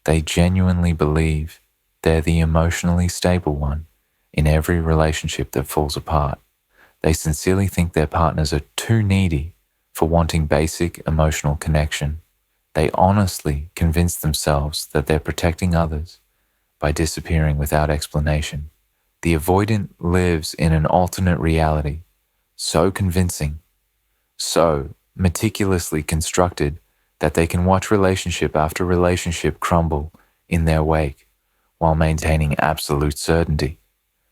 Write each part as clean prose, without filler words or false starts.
They genuinely believe they're the emotionally stable one in every relationship that falls apart. They sincerely think their partners are too needy for wanting basic emotional connection. They honestly convince themselves that they're protecting others by disappearing without explanation. The avoidant lives in an alternate reality, so convincing, so meticulously constructed that they can watch relationship after relationship crumble in their wake while maintaining absolute certainty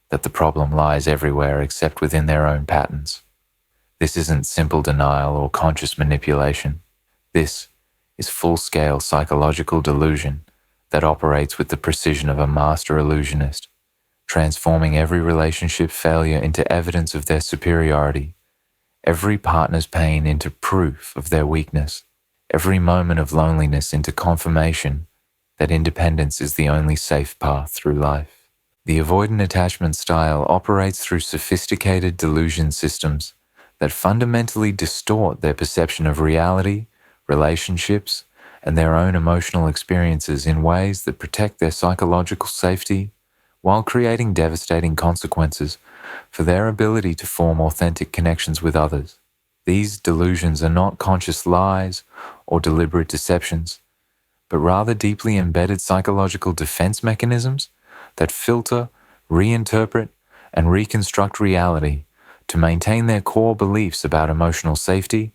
that the problem lies everywhere except within their own patterns. This isn't simple denial or conscious manipulation. This is full-scale psychological delusion that operates with the precision of a master illusionist, transforming every relationship failure into evidence of their superiority, every partner's pain into proof of their weakness, every moment of loneliness into confirmation that independence is the only safe path through life. The avoidant attachment style operates through sophisticated delusion systems that fundamentally distort their perception of reality, relationships, and their own emotional experiences in ways that protect their psychological safety while creating devastating consequences for their ability to form authentic connections with others. These delusions are not conscious lies or deliberate deceptions, but rather deeply embedded psychological defense mechanisms that filter, reinterpret, and reconstruct reality to maintain their core beliefs about emotional safety,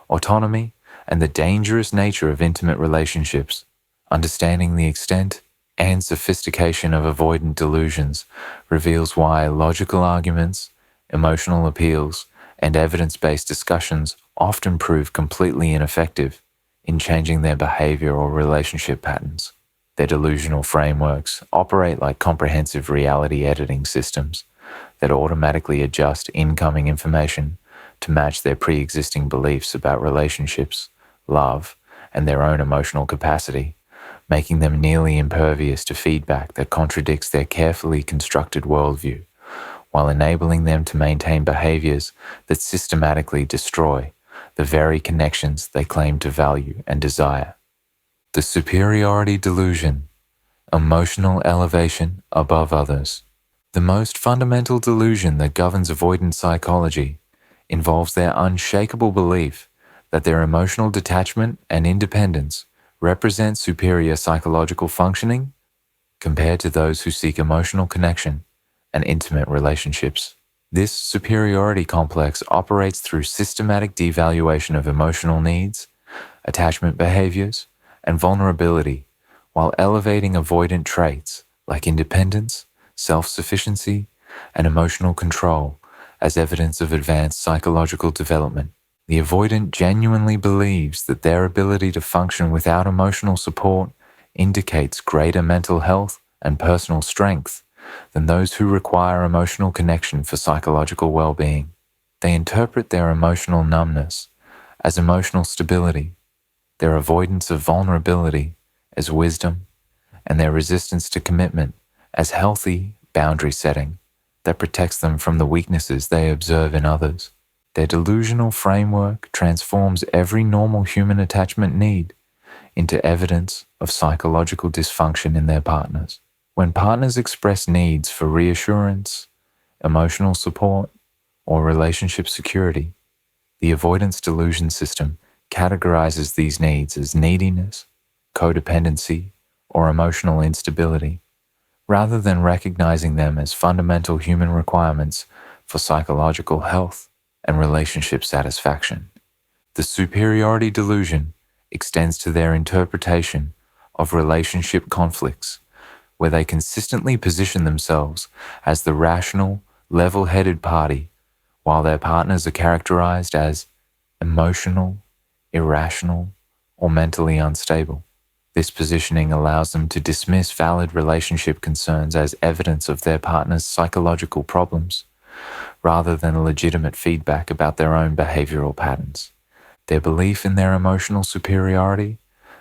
autonomy, and the dangerous nature of intimate relationships. Understanding the extent and sophistication of avoidant delusions reveals why logical arguments, emotional appeals, and evidence-based discussions often prove completely ineffective in changing their behavior or relationship patterns. Their delusional frameworks operate like comprehensive reality editing systems that automatically adjust incoming information to match their pre-existing beliefs about relationships, love, and their own emotional capacity, making them nearly impervious to feedback that contradicts their carefully constructed worldview, while enabling them to maintain behaviors that systematically destroy the very connections they claim to value and desire. The superiority delusion, emotional elevation above others. The most fundamental delusion that governs avoidant psychology involves their unshakable belief that their emotional detachment and independence represent superior psychological functioning compared to those who seek emotional connection and intimate relationships. This superiority complex operates through systematic devaluation of emotional needs, attachment behaviors, and vulnerability, while elevating avoidant traits like independence, self-sufficiency, and emotional control as evidence of advanced psychological development. The avoidant genuinely believes that their ability to function without emotional support indicates greater mental health and personal strength than those who require emotional connection for psychological well-being. They interpret their emotional numbness as emotional stability, their avoidance of vulnerability as wisdom, and their resistance to commitment as healthy boundary setting that protects them from the weaknesses they observe in others. Their delusional framework transforms every normal human attachment need into evidence of psychological dysfunction in their partners. When partners express needs for reassurance, emotional support, or relationship security, the avoidance delusion system categorizes these needs as neediness, codependency, or emotional instability, rather than recognizing them as fundamental human requirements for psychological health and relationship satisfaction. The superiority delusion extends to their interpretation of relationship conflicts, where they consistently position themselves as the rational, level-headed party, while their partners are characterized as emotional, irrational, or mentally unstable. This positioning allows them to dismiss valid relationship concerns as evidence of their partner's psychological problems, rather than legitimate feedback about their own behavioral patterns. Their belief in their emotional superiority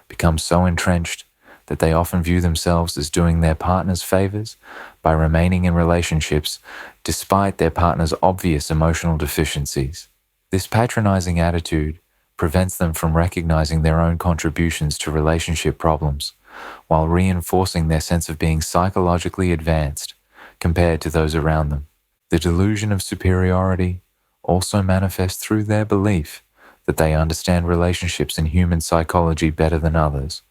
becomes so entrenched that they often view themselves as doing their partners favors by remaining in relationships despite their partner's obvious emotional deficiencies. This patronizing attitude prevents them from recognizing their own contributions to relationship problems while reinforcing their sense of being psychologically advanced compared to those around them. The delusion of superiority also manifests through their belief that they understand relationships and human psychology better than others,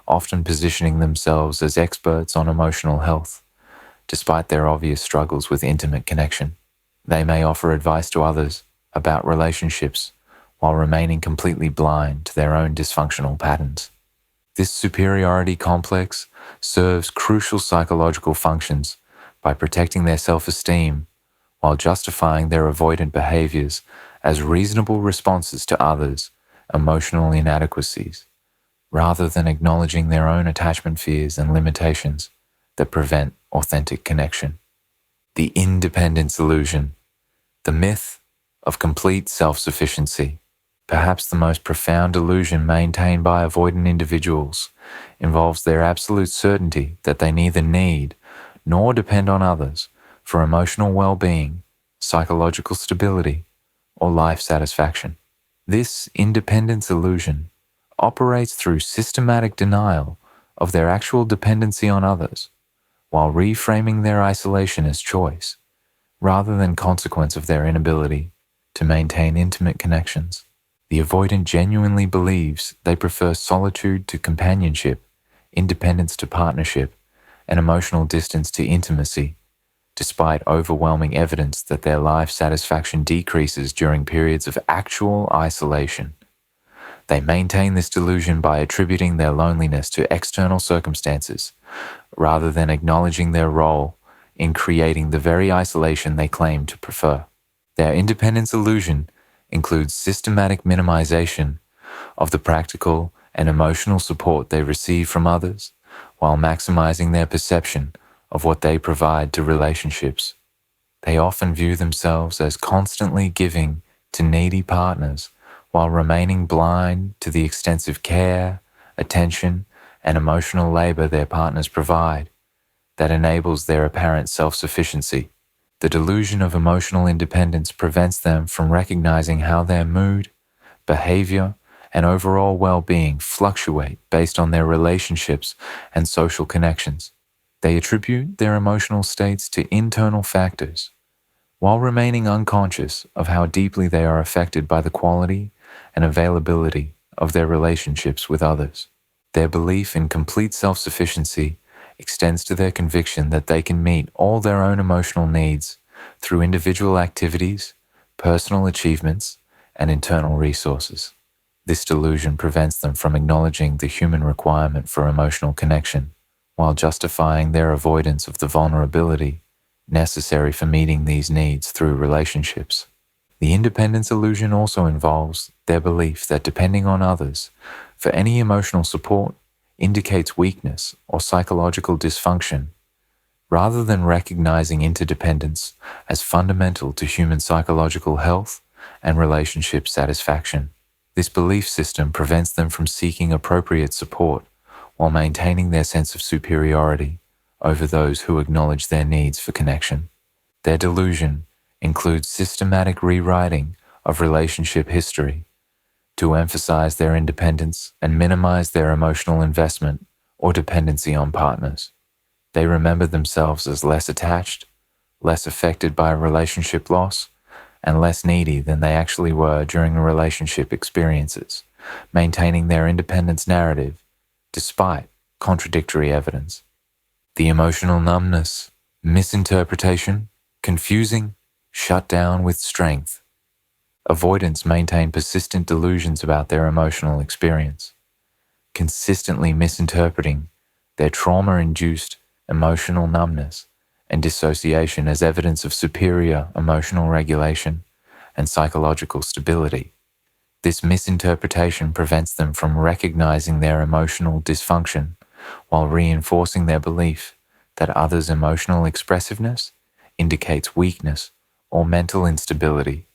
often positioning themselves as experts on emotional health. Despite their obvious struggles with intimate connection, they may offer advice to others about relationships while remaining completely blind to their own dysfunctional patterns. This superiority complex serves crucial psychological functions by protecting their self-esteem while justifying their avoidant behaviors as reasonable responses to others' emotional inadequacies, rather than acknowledging their own attachment fears and limitations that prevent authentic connection. The independence illusion, the myth of complete self-sufficiency, perhaps the most profound delusion maintained by avoidant individuals, involves their absolute certainty that they neither need nor depend on others for emotional well-being, psychological stability, or life satisfaction. This independence illusion operates through systematic denial of their actual dependency on others, while reframing their isolation as choice, rather than consequence of their inability to maintain intimate connections. The avoidant genuinely believes they prefer solitude to companionship, independence to partnership, and emotional distance to intimacy, despite overwhelming evidence that their life satisfaction decreases during periods of actual isolation. They maintain this delusion by attributing their loneliness to external circumstances, rather than acknowledging their role in creating the very isolation they claim to prefer. Their independence illusion includes systematic minimization of the practical and emotional support they receive from others, while maximizing their perception of what they provide to relationships. They often view themselves as constantly giving to needy partners, while remaining blind to the extensive care, attention, and emotional labor their partners provide that enables their apparent self-sufficiency. The delusion of emotional independence prevents them from recognizing how their mood, behavior, and overall well-being fluctuate based on their relationships and social connections. They attribute their emotional states to internal factors, while remaining unconscious of how deeply they are affected by the quality and availability of their relationships with others. Their belief in complete self-sufficiency extends to their conviction that they can meet all their own emotional needs through individual activities, personal achievements, and internal resources. This delusion prevents them from acknowledging the human requirement for emotional connection, while justifying their avoidance of the vulnerability necessary for meeting these needs through relationships. The independence illusion also involves their belief that depending on others for any emotional support indicates weakness or psychological dysfunction, rather than recognizing interdependence as fundamental to human psychological health and relationship satisfaction. This belief system prevents them from seeking appropriate support while maintaining their sense of superiority over those who acknowledge their needs for connection. Their delusion includes systematic rewriting of relationship history to emphasize their independence and minimize their emotional investment or dependency on partners. They remember themselves as less attached, less affected by relationship loss, and less needy than they actually were during relationship experiences, maintaining their independence narrative despite contradictory evidence. The emotional numbness, misinterpretation, confusing, shut down with strength. Avoidants maintain persistent delusions about their emotional experience, consistently misinterpreting their trauma-induced emotional numbness and dissociation as evidence of superior emotional regulation and psychological stability. This misinterpretation prevents them from recognizing their emotional dysfunction while reinforcing their belief that others' emotional expressiveness indicates weakness or mental instability.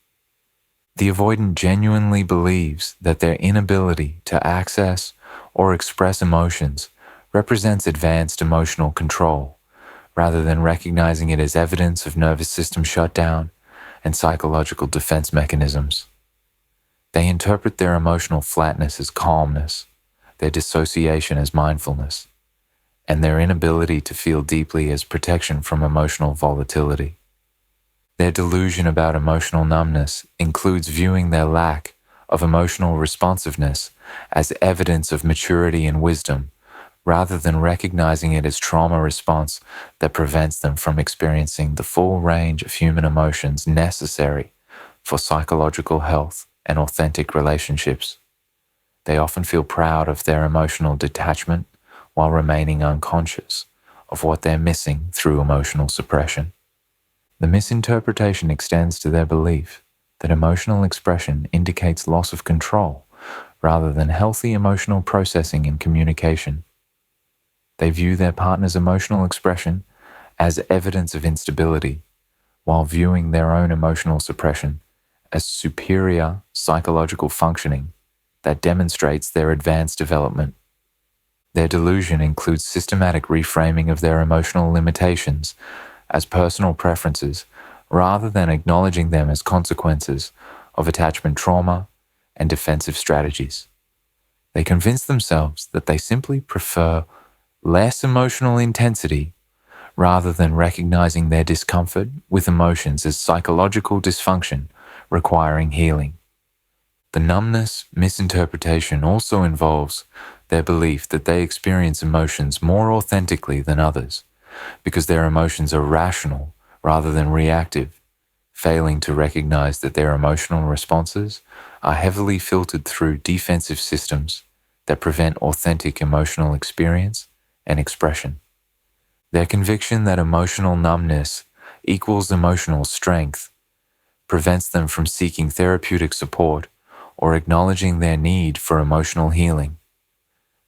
The avoidant genuinely believes that their inability to access or express emotions represents advanced emotional control, rather than recognizing it as evidence of nervous system shutdown and psychological defense mechanisms. They interpret their emotional flatness as calmness, their dissociation as mindfulness, and their inability to feel deeply as protection from emotional volatility. Their delusion about emotional numbness includes viewing their lack of emotional responsiveness as evidence of maturity and wisdom, rather than recognizing it as trauma response that prevents them from experiencing the full range of human emotions necessary for psychological health and authentic relationships. They often feel proud of their emotional detachment while remaining unconscious of what they're missing through emotional suppression. The misinterpretation extends to their belief that emotional expression indicates loss of control rather than healthy emotional processing and communication. They view their partner's emotional expression as evidence of instability, while viewing their own emotional suppression as superior psychological functioning that demonstrates their advanced development. Their delusion includes systematic reframing of their emotional limitations as personal preferences rather than acknowledging them as consequences of attachment trauma and defensive strategies. They convince themselves that they simply prefer less emotional intensity rather than recognizing their discomfort with emotions as psychological dysfunction requiring healing. The numbness misinterpretation also involves their belief that they experience emotions more authentically than others because their emotions are rational rather than reactive, failing to recognize that their emotional responses are heavily filtered through defensive systems that prevent authentic emotional experience and expression. Their conviction that emotional numbness equals emotional strength prevents them from seeking therapeutic support or acknowledging their need for emotional healing,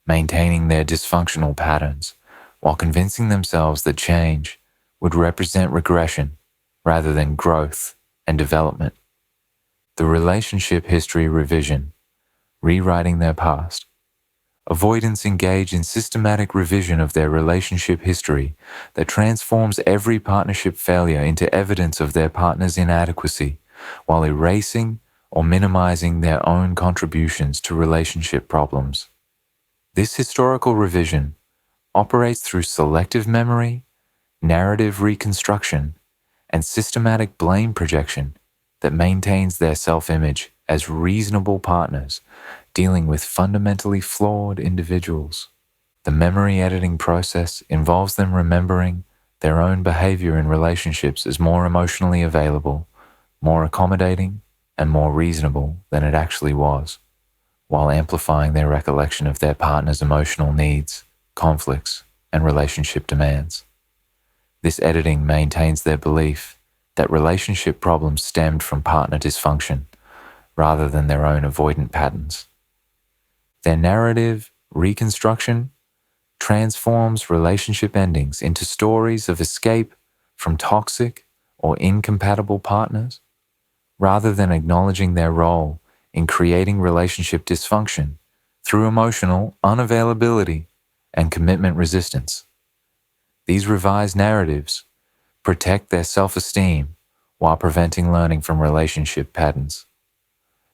maintaining their dysfunctional patterns while convincing themselves that change would represent regression rather than growth and development. The relationship history revision, rewriting their past. Avoidants engage in systematic revision of their relationship history that transforms every partnership failure into evidence of their partner's inadequacy, while erasing or minimizing their own contributions to relationship problems. This historical revision operates through selective memory, narrative reconstruction, and systematic blame projection that maintains their self-image as reasonable partners dealing with fundamentally flawed individuals. The memory editing process involves them remembering their own behavior in relationships as more emotionally available, more accommodating, and more reasonable than it actually was, while amplifying their recollection of their partner's emotional needs, conflicts, and relationship demands. This editing maintains their belief that relationship problems stemmed from partner dysfunction rather than their own avoidant patterns. Their narrative reconstruction transforms relationship endings into stories of escape from toxic or incompatible partners, rather than acknowledging their role in creating relationship dysfunction through emotional unavailability and commitment resistance. These revised narratives protect their self-esteem while preventing learning from relationship patterns.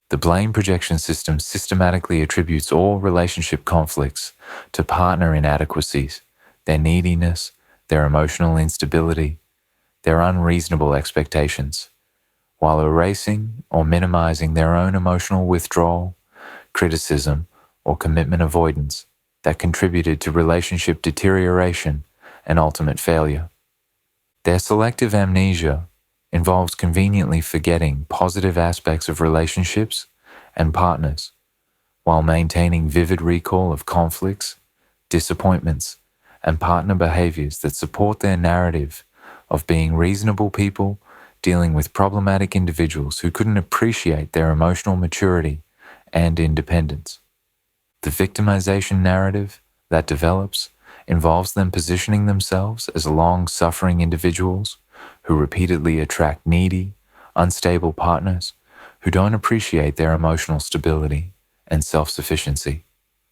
The blame projection system systematically attributes all relationship conflicts to partner inadequacies, their neediness, their emotional instability, their unreasonable expectations, while erasing or minimizing their own emotional withdrawal, criticism, or commitment avoidance that contributed to relationship deterioration and ultimate failure. Their selective amnesia involves conveniently forgetting positive aspects of relationships and partners, while maintaining vivid recall of conflicts, disappointments, and partner behaviors that support their narrative of being reasonable people dealing with problematic individuals who couldn't appreciate their emotional maturity and independence. The victimization narrative that develops involves them positioning themselves as long-suffering individuals who repeatedly attract needy, unstable partners who don't appreciate their emotional stability and self-sufficiency.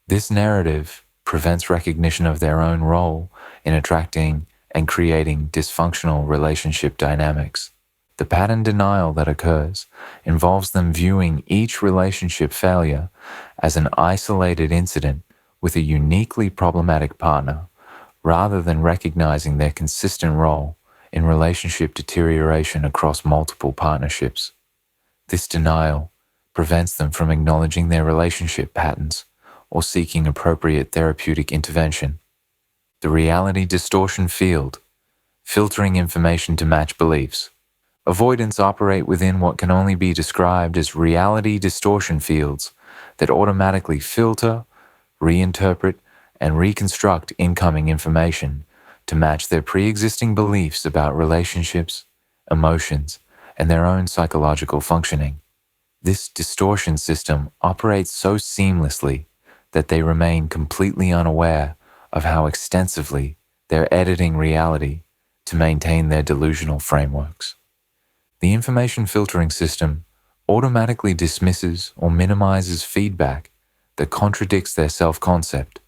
This narrative prevents recognition of their own role in attracting and creating dysfunctional relationship dynamics. The pattern denial that occurs involves them viewing each relationship failure as an isolated incident with a uniquely problematic partner, rather than recognizing their consistent role in relationship deterioration across multiple partnerships. This denial prevents them from acknowledging their relationship patterns or seeking appropriate therapeutic intervention. The reality distortion field, filtering information to match beliefs. Avoidants operate within what can only be described as reality distortion fields that automatically filter, reinterpret, and reconstruct incoming information to match their pre-existing beliefs about relationships, emotions, and their own psychological functioning. This distortion system operates so seamlessly that they remain completely unaware of how extensively they're editing reality to maintain their delusional frameworks. The information filtering system automatically dismisses or minimizes feedback that contradicts their self-concept,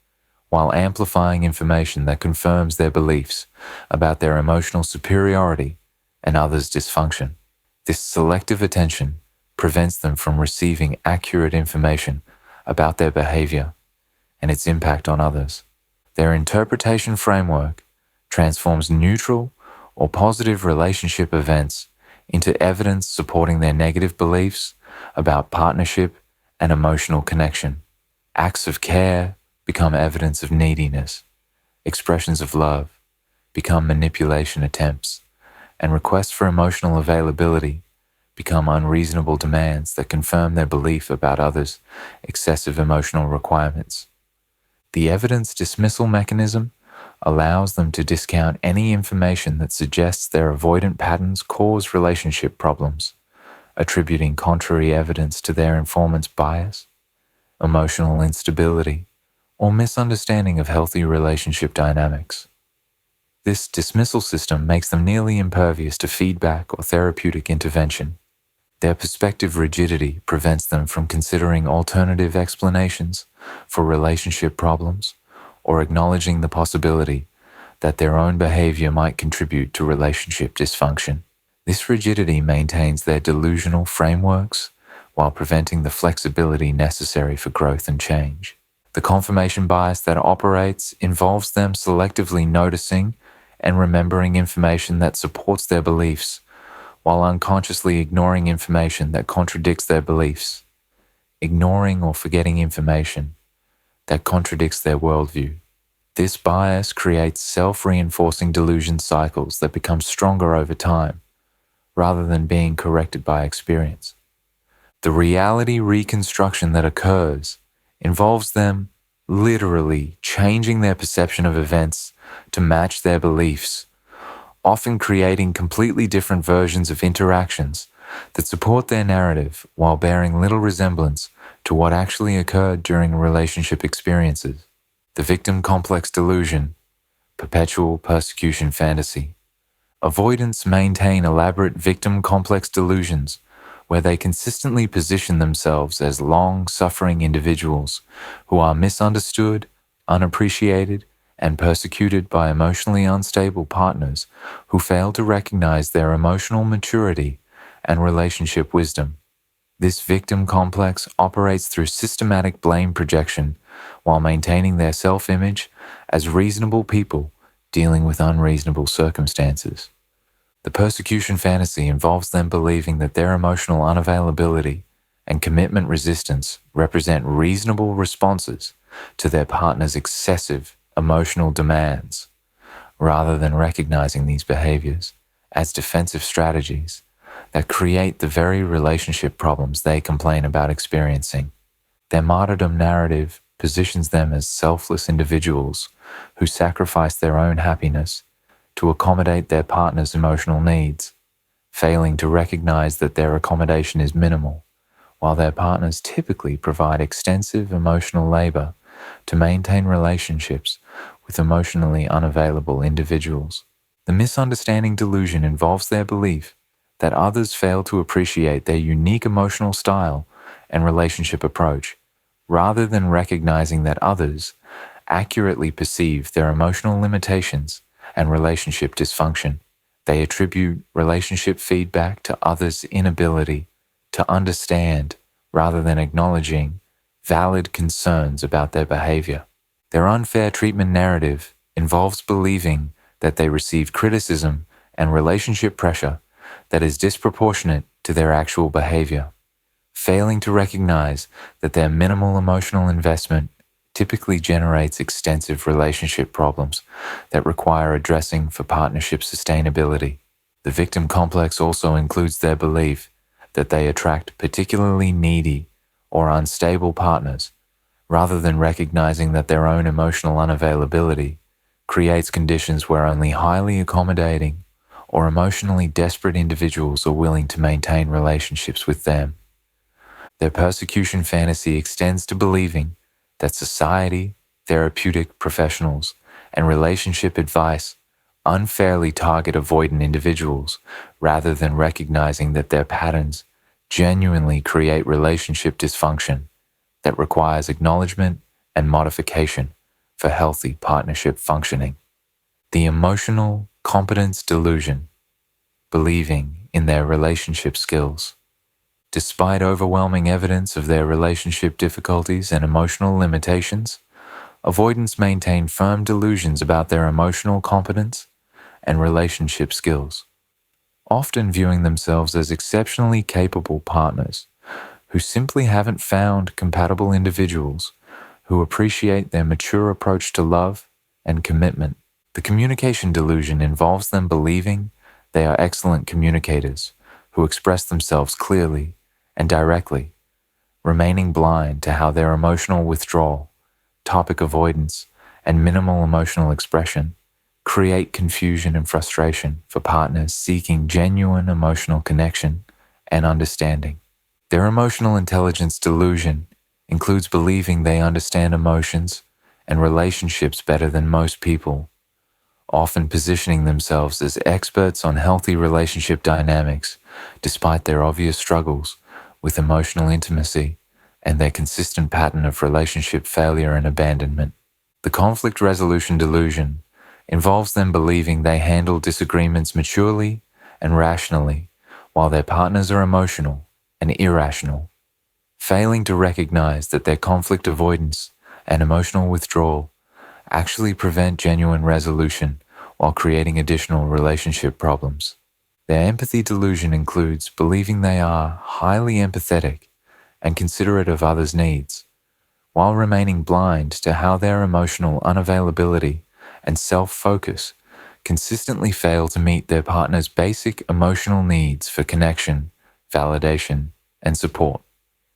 while amplifying information that confirms their beliefs about their emotional superiority and others' dysfunction. This selective attention prevents them from receiving accurate information about their behavior and its impact on others. Their interpretation framework transforms neutral or positive relationship events into evidence supporting their negative beliefs about partnership and emotional connection. Acts of care become evidence of neediness. Expressions of love become manipulation attempts, and requests for emotional availability become unreasonable demands that confirm their belief about others' excessive emotional requirements. The evidence dismissal mechanism allows them to discount any information that suggests their avoidant patterns cause relationship problems, attributing contrary evidence to their informant's bias, emotional instability, or misunderstanding of healthy relationship dynamics. This dismissal system makes them nearly impervious to feedback or therapeutic intervention. Their perspective rigidity prevents them from considering alternative explanations for relationship problems or acknowledging the possibility that their own behavior might contribute to relationship dysfunction. This rigidity maintains their delusional frameworks while preventing the flexibility necessary for growth and change. The confirmation bias that operates involves them selectively noticing and remembering information that supports their beliefs, while unconsciously ignoring information that contradicts their beliefs. Ignoring or forgetting information that contradicts their worldview. This bias creates self-reinforcing delusion cycles that become stronger over time, rather than being corrected by experience. The reality reconstruction that occurs involves them literally changing their perception of events to match their beliefs, often creating completely different versions of interactions that support their narrative while bearing little resemblance to what actually occurred during relationship experiences. The victim complex delusion, perpetual persecution fantasy. Avoidants maintain elaborate victim complex delusions where they consistently position themselves as long-suffering individuals who are misunderstood, unappreciated, and persecuted by emotionally unstable partners who fail to recognize their emotional maturity and relationship wisdom. This victim complex operates through systematic blame projection while maintaining their self-image as reasonable people dealing with unreasonable circumstances. The persecution fantasy involves them believing that their emotional unavailability and commitment resistance represent reasonable responses to their partner's excessive emotional demands, rather than recognizing these behaviors as defensive strategies that create the very relationship problems they complain about experiencing. Their martyrdom narrative positions them as selfless individuals who sacrifice their own happiness to accommodate their partner's emotional needs, failing to recognize that their accommodation is minimal, while their partners typically provide extensive emotional labor to maintain relationships with emotionally unavailable individuals. The misunderstanding delusion involves their belief that others fail to appreciate their unique emotional style and relationship approach, rather than recognizing that others accurately perceive their emotional limitations and relationship dysfunction. They attribute relationship feedback to others' inability to understand rather than acknowledging valid concerns about their behavior. Their unfair treatment narrative involves believing that they receive criticism and relationship pressure that is disproportionate to their actual behavior, failing to recognize that their minimal emotional investment typically generates extensive relationship problems that require addressing for partnership sustainability. The victim complex also includes their belief that they attract particularly needy or unstable partners, rather than recognizing that their own emotional unavailability creates conditions where only highly accommodating or emotionally desperate individuals are willing to maintain relationships with them. Their persecution fantasy extends to believing that society, therapeutic professionals, and relationship advice unfairly target avoidant individuals rather than recognizing that their patterns genuinely create relationship dysfunction that requires acknowledgement and modification for healthy partnership functioning. The emotional competence delusion, believing in their relationship skills. Despite overwhelming evidence of their relationship difficulties and emotional limitations, avoidants maintain firm delusions about their emotional competence and relationship skills, often viewing themselves as exceptionally capable partners who simply haven't found compatible individuals who appreciate their mature approach to love and commitment. The communication delusion involves them believing they are excellent communicators who express themselves clearly and directly, remaining blind to how their emotional withdrawal, topic avoidance, and minimal emotional expression create confusion and frustration for partners seeking genuine emotional connection and understanding. Their emotional intelligence delusion includes believing they understand emotions and relationships better than most people, often positioning themselves as experts on healthy relationship dynamics despite their obvious struggles with emotional intimacy and their consistent pattern of relationship failure and abandonment. The conflict resolution delusion involves them believing they handle disagreements maturely and rationally while their partners are emotional and irrational, failing to recognize that their conflict avoidance and emotional withdrawal actually prevent genuine resolution while creating additional relationship problems. Their empathy delusion includes believing they are highly empathetic and considerate of others' needs, while remaining blind to how their emotional unavailability and self-focus consistently fail to meet their partner's basic emotional needs for connection, validation, and support.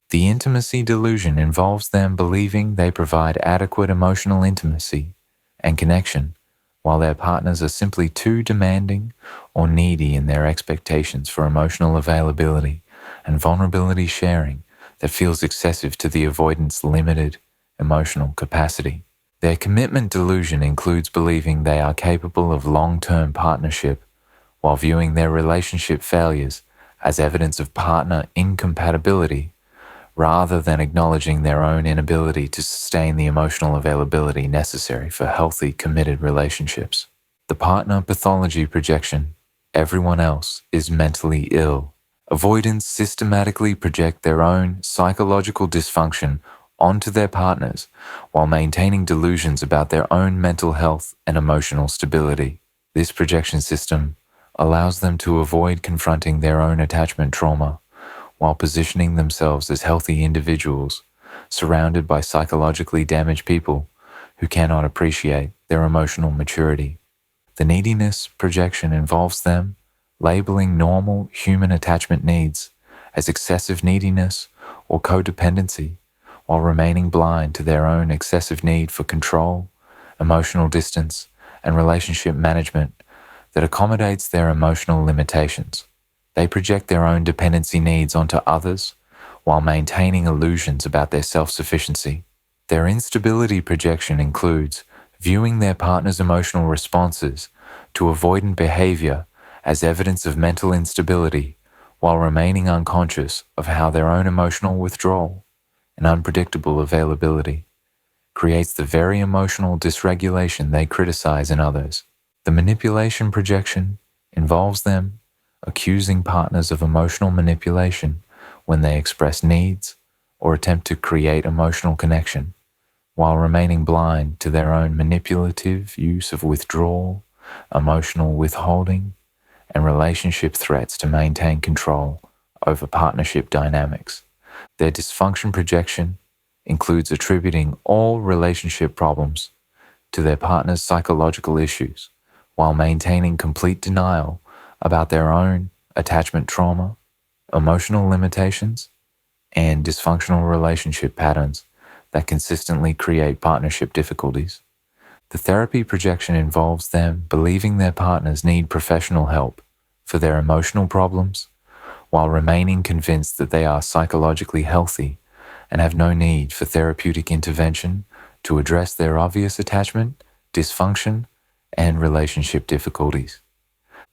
The intimacy delusion involves them believing they provide adequate emotional intimacy and connection, while their partners are simply too demanding or needy in their expectations for emotional availability and vulnerability sharing that feels excessive to the avoidant's limited emotional capacity. Their commitment delusion includes believing they are capable of long-term partnership while viewing their relationship failures as evidence of partner incompatibility rather than acknowledging their own inability to sustain the emotional availability necessary for healthy, committed relationships. The partner pathology projection. Everyone else is mentally ill. Avoidants systematically project their own psychological dysfunction onto their partners while maintaining delusions about their own mental health and emotional stability. This projection system allows them to avoid confronting their own attachment trauma while positioning themselves as healthy individuals surrounded by psychologically damaged people who cannot appreciate their emotional maturity. The neediness projection involves them labeling normal human attachment needs as excessive neediness or codependency while remaining blind to their own excessive need for control, emotional distance, and relationship management that accommodates their emotional limitations. They project their own dependency needs onto others while maintaining illusions about their self-sufficiency. Their instability projection includes viewing their partner's emotional responses to avoidant behavior as evidence of mental instability while remaining unconscious of how their own emotional withdrawal and unpredictable availability creates the very emotional dysregulation they criticize in others. The manipulation projection involves them accusing partners of emotional manipulation when they express needs or attempt to create emotional connection, while remaining blind to their own manipulative use of withdrawal, emotional withholding, and relationship threats to maintain control over partnership dynamics. Their dysfunction projection includes attributing all relationship problems to their partner's psychological issues while maintaining complete denial about their own attachment trauma, emotional limitations, and dysfunctional relationship patterns that consistently create partnership difficulties. The therapy projection involves them believing their partners need professional help for their emotional problems while remaining convinced that they are psychologically healthy and have no need for therapeutic intervention to address their obvious attachment, dysfunction, and relationship difficulties.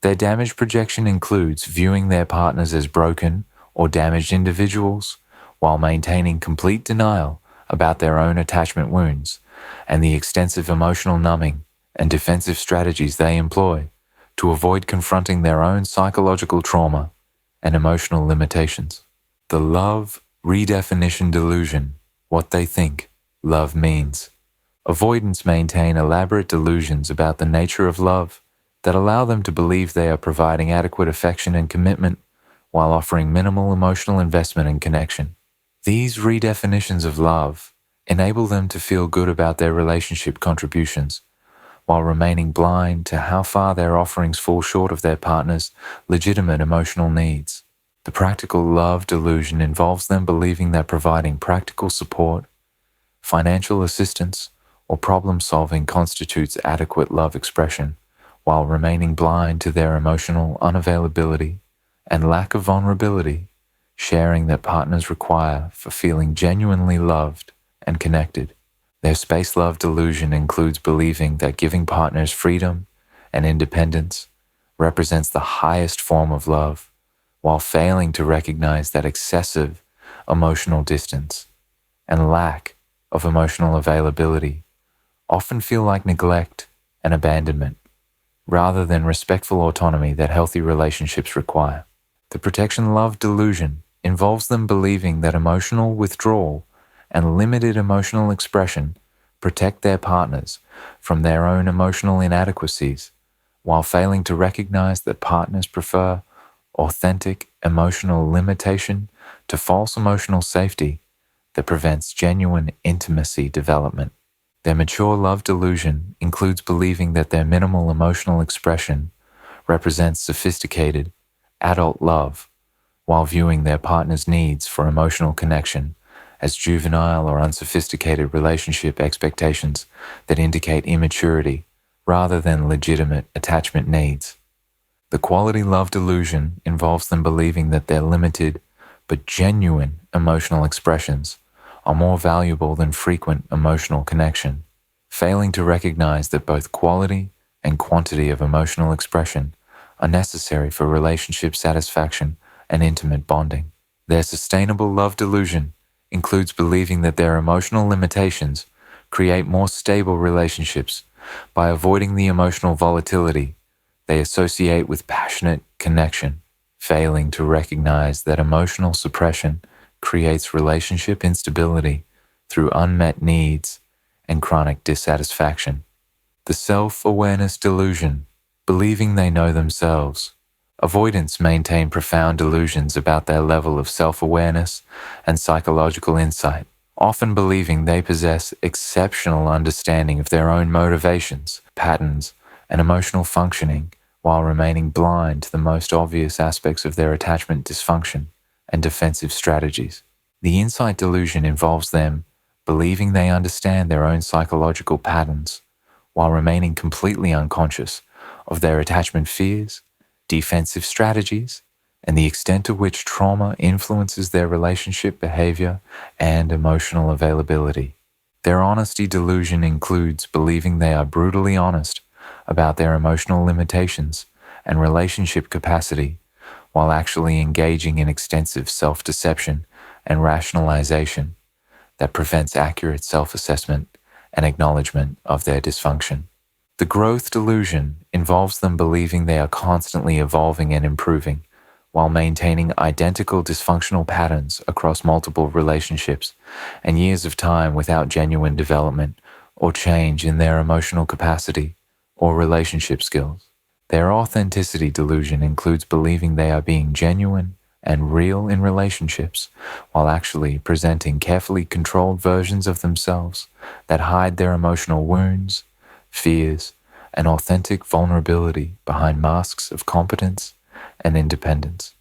Their damage projection includes viewing their partners as broken or damaged individuals while maintaining complete denial about their own attachment wounds and the extensive emotional numbing and defensive strategies they employ to avoid confronting their own psychological trauma and emotional limitations. The love redefinition delusion, what they think love means. Avoidants maintain elaborate delusions about the nature of love that allow them to believe they are providing adequate affection and commitment while offering minimal emotional investment and connection. These redefinitions of love enable them to feel good about their relationship contributions while remaining blind to how far their offerings fall short of their partner's legitimate emotional needs. The practical love delusion involves them believing that providing practical support, financial assistance, or problem solving constitutes adequate love expression, while remaining blind to their emotional unavailability and lack of vulnerability, sharing that partners require for feeling genuinely loved and connected. Their space love delusion includes believing that giving partners freedom and independence represents the highest form of love, while failing to recognize that excessive emotional distance and lack of emotional availability often feel like neglect and abandonment, rather than respectful autonomy that healthy relationships require. The protection love delusion involves them believing that emotional withdrawal and limited emotional expression protect their partners from their own emotional inadequacies, while failing to recognize that partners prefer authentic emotional limitation to false emotional safety that prevents genuine intimacy development. Their mature love delusion includes believing that their minimal emotional expression represents sophisticated, adult love, while viewing their partner's needs for emotional connection as juvenile or unsophisticated relationship expectations that indicate immaturity rather than legitimate attachment needs. The quality love delusion involves them believing that their limited but genuine emotional expressions are more valuable than frequent emotional connection, failing to recognize that both quality and quantity of emotional expression are necessary for relationship satisfaction and intimate bonding. Their sustainable love delusion includes believing that their emotional limitations create more stable relationships by avoiding the emotional volatility they associate with passionate connection, failing to recognize that emotional suppression creates relationship instability through unmet needs and chronic dissatisfaction. The self-awareness delusion, believing they know themselves. Avoidants maintain profound delusions about their level of self-awareness and psychological insight, often believing they possess exceptional understanding of their own motivations, patterns, and emotional functioning, while remaining blind to the most obvious aspects of their attachment dysfunction and defensive strategies. The insight delusion involves them believing they understand their own psychological patterns, while remaining completely unconscious of their attachment fears, defensive strategies, and the extent to which trauma influences their relationship behavior and emotional availability. Their honesty delusion includes believing they are brutally honest about their emotional limitations and relationship capacity, while actually engaging in extensive self-deception and rationalization that prevents accurate self-assessment and acknowledgement of their dysfunction. The growth delusion involves them believing they are constantly evolving and improving, while maintaining identical dysfunctional patterns across multiple relationships and years of time without genuine development or change in their emotional capacity or relationship skills. Their authenticity delusion includes believing they are being genuine and real in relationships while actually presenting carefully controlled versions of themselves that hide their emotional wounds, fears, and authentic vulnerability behind masks of competence and independence.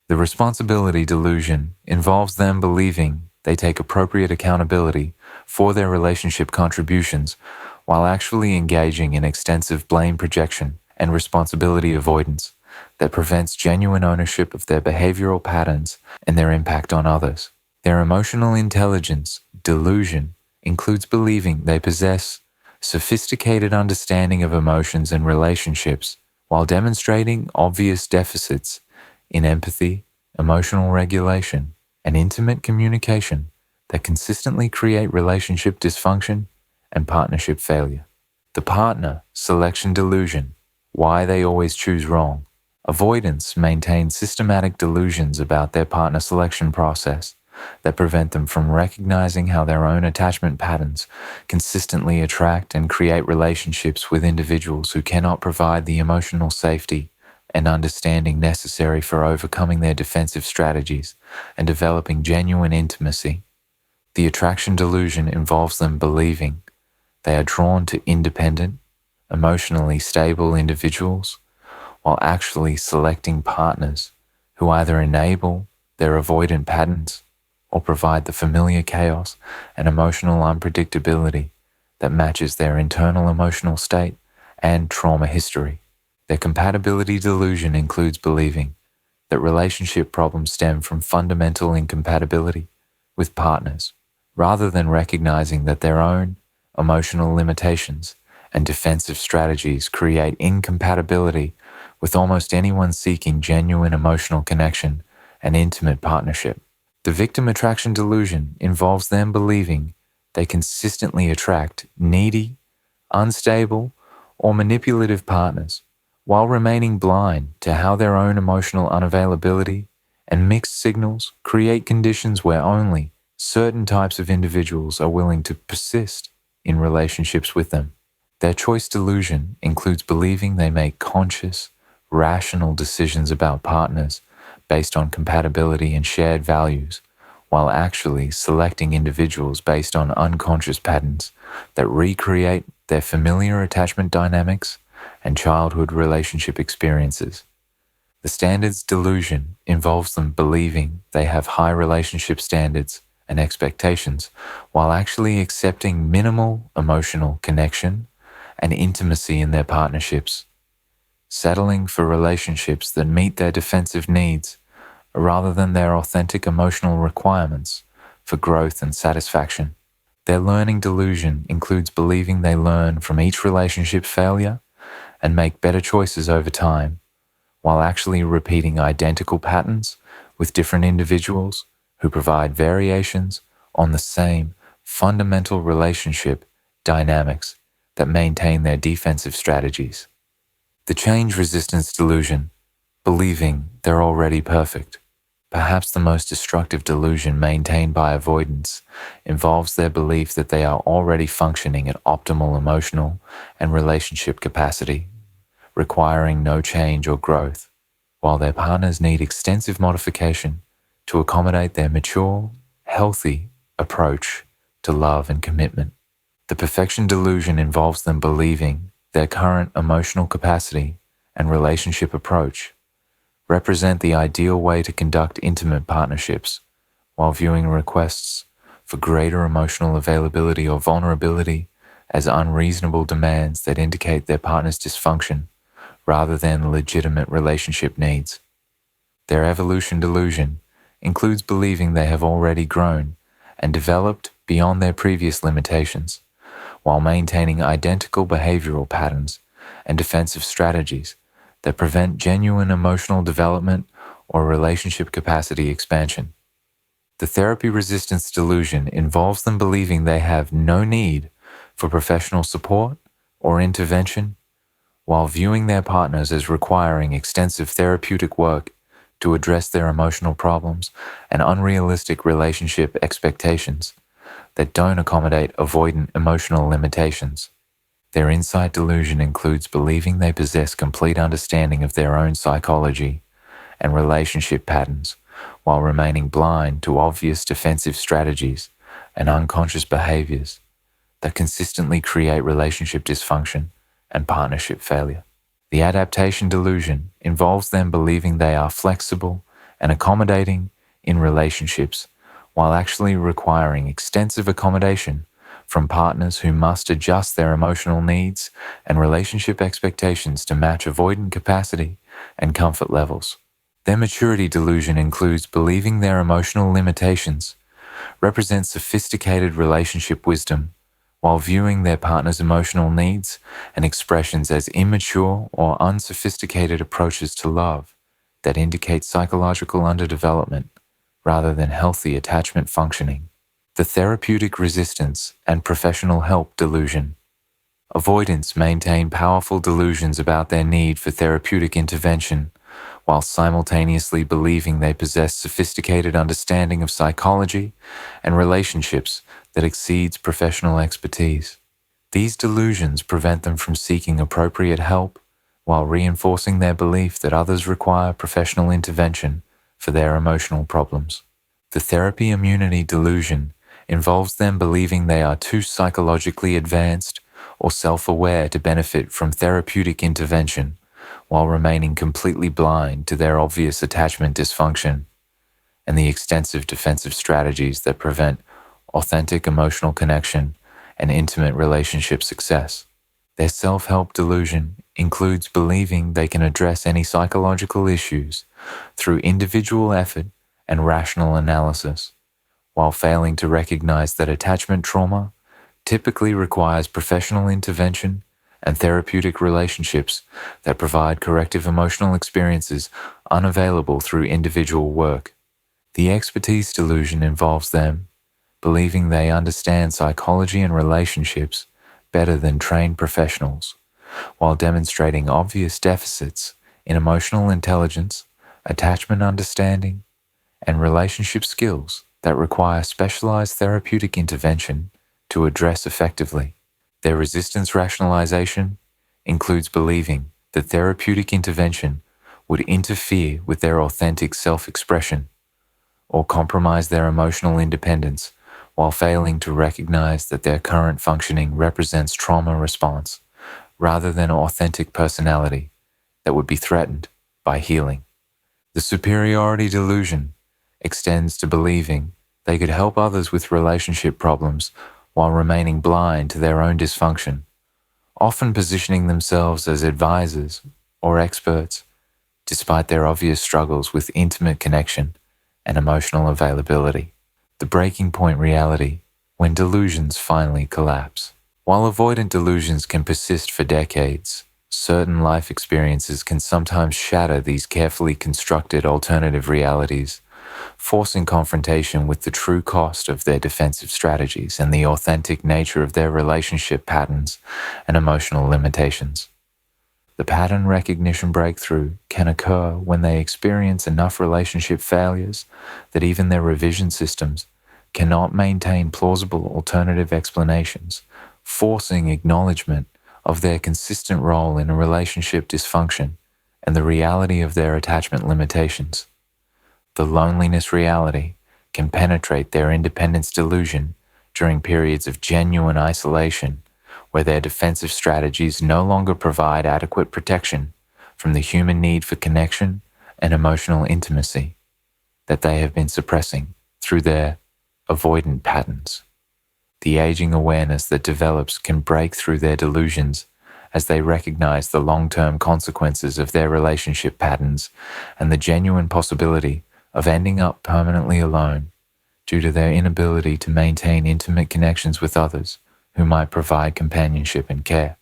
The responsibility delusion involves them believing they take appropriate accountability for their relationship contributions while actually engaging in extensive blame projection and responsibility avoidance that prevents genuine ownership of their behavioral patterns and their impact on others. Their emotional intelligence delusion includes believing they possess sophisticated understanding of emotions and relationships while demonstrating obvious deficits in empathy, emotional regulation, and intimate communication that consistently create relationship dysfunction and partnership failure. The partner selection delusion, why they always choose wrong. Avoidants maintain systematic delusions about their partner selection process that prevent them from recognizing how their own attachment patterns consistently attract and create relationships with individuals who cannot provide the emotional safety and understanding necessary for overcoming their defensive strategies and developing genuine intimacy. The attraction delusion involves them believing they are drawn to independent, emotionally stable individuals while actually selecting partners who either enable their avoidant patterns or provide the familiar chaos and emotional unpredictability that matches their internal emotional state and trauma history. Their compatibility delusion includes believing that relationship problems stem from fundamental incompatibility with partners, rather than recognizing that their own emotional limitations and defensive strategies create incompatibility with almost anyone seeking genuine emotional connection and intimate partnership. The victim attraction delusion involves them believing they consistently attract needy, unstable, or manipulative partners, while remaining blind to how their own emotional unavailability and mixed signals create conditions where only certain types of individuals are willing to persist in relationships with them. Their choice delusion includes believing they make conscious, rational decisions about partners based on compatibility and shared values, while actually selecting individuals based on unconscious patterns that recreate their familiar attachment dynamics and childhood relationship experiences. The standards delusion involves them believing they have high relationship standards and expectations while actually accepting minimal emotional connection and intimacy in their partnerships, settling for relationships that meet their defensive needs rather than their authentic emotional requirements for growth and satisfaction. Their learning delusion includes believing they learn from each relationship failure and make better choices over time, while actually repeating identical patterns with different individuals who provide variations on the same fundamental relationship dynamics that maintain their defensive strategies. The change resistance delusion, believing they're already perfect. Perhaps the most destructive delusion maintained by avoidants involves their belief that they are already functioning at optimal emotional and relationship capacity, requiring no change or growth, while their partners need extensive modification to accommodate their mature, healthy approach to love and commitment. The perfection delusion involves them believing their current emotional capacity and relationship approach represent the ideal way to conduct intimate partnerships, while viewing requests for greater emotional availability or vulnerability as unreasonable demands that indicate their partner's dysfunction rather than legitimate relationship needs. Their evolution delusion includes believing they have already grown and developed beyond their previous limitations, while maintaining identical behavioral patterns and defensive strategies that prevent genuine emotional development or relationship capacity expansion. The therapy resistance delusion involves them believing they have no need for professional support or intervention, while viewing their partners as requiring extensive therapeutic work to address their emotional problems and unrealistic relationship expectations that don't accommodate avoidant emotional limitations. Their insight delusion includes believing they possess complete understanding of their own psychology and relationship patterns while remaining blind to obvious defensive strategies and unconscious behaviors that consistently create relationship dysfunction and partnership failure. The adaptation delusion involves them believing they are flexible and accommodating in relationships while actually requiring extensive accommodation from partners who must adjust their emotional needs and relationship expectations to match avoidant capacity and comfort levels. Their maturity delusion includes believing their emotional limitations represent sophisticated relationship wisdom while viewing their partner's emotional needs and expressions as immature or unsophisticated approaches to love that indicate psychological underdevelopment rather than healthy attachment functioning. The therapeutic resistance and professional help delusion. Avoidants maintain powerful delusions about their need for therapeutic intervention while simultaneously believing they possess sophisticated understanding of psychology and relationships that exceeds professional expertise. These delusions prevent them from seeking appropriate help while reinforcing their belief that others require professional intervention for their emotional problems. The therapy immunity delusion involves them believing they are too psychologically advanced or self-aware to benefit from therapeutic intervention while remaining completely blind to their obvious attachment dysfunction and the extensive defensive strategies that prevent authentic emotional connection and intimate relationship success. Their self-help delusion includes believing they can address any psychological issues through individual effort and rational analysis, while failing to recognize that attachment trauma typically requires professional intervention and therapeutic relationships that provide corrective emotional experiences unavailable through individual work. The expertise delusion involves them believing they understand psychology and relationships better than trained professionals, while demonstrating obvious deficits in emotional intelligence, attachment understanding, and relationship skills that require specialized therapeutic intervention to address effectively. Their resistance rationalization includes believing that therapeutic intervention would interfere with their authentic self-expression or compromise their emotional independence while failing to recognize that their current functioning represents trauma response rather than authentic personality that would be threatened by healing. The superiority delusion extends to believing they could help others with relationship problems while remaining blind to their own dysfunction, often positioning themselves as advisors or experts, despite their obvious struggles with intimate connection and emotional availability. The breaking point reality when delusions finally collapse. While avoidant delusions can persist for decades, certain life experiences can sometimes shatter these carefully constructed alternative realities, forcing confrontation with the true cost of their defensive strategies and the authentic nature of their relationship patterns and emotional limitations. The pattern recognition breakthrough can occur when they experience enough relationship failures that even their revision systems cannot maintain plausible alternative explanations, forcing acknowledgement of their consistent role in a relationship dysfunction and the reality of their attachment limitations. The loneliness reality can penetrate their independence delusion during periods of genuine isolation, where their defensive strategies no longer provide adequate protection from the human need for connection and emotional intimacy that they have been suppressing through their avoidant patterns. The aging awareness that develops can break through their delusions as they recognize the long-term consequences of their relationship patterns and the genuine possibility of ending up permanently alone due to their inability to maintain intimate connections with others who might provide companionship and care.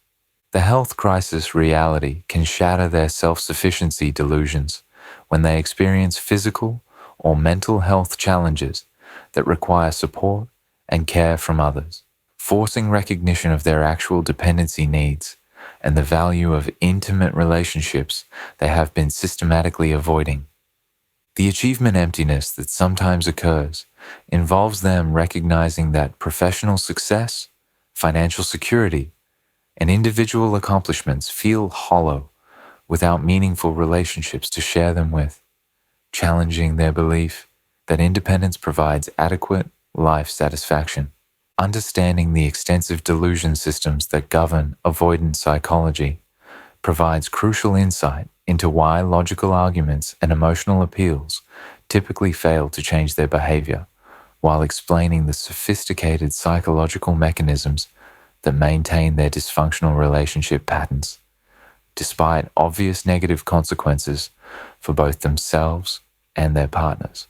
The health crisis reality can shatter their self-sufficiency delusions when they experience physical or mental health challenges that require support and care from others, forcing recognition of their actual dependency needs and the value of intimate relationships they have been systematically avoiding. The achievement emptiness that sometimes occurs involves them recognizing that professional success, financial security, and individual accomplishments feel hollow without meaningful relationships to share them with, challenging their belief that independence provides adequate life satisfaction. Understanding the extensive delusion systems that govern avoidant psychology provides crucial insight into why logical arguments and emotional appeals typically fail to change their behavior, while explaining the sophisticated psychological mechanisms that maintain their dysfunctional relationship patterns, despite obvious negative consequences for both themselves and their partners.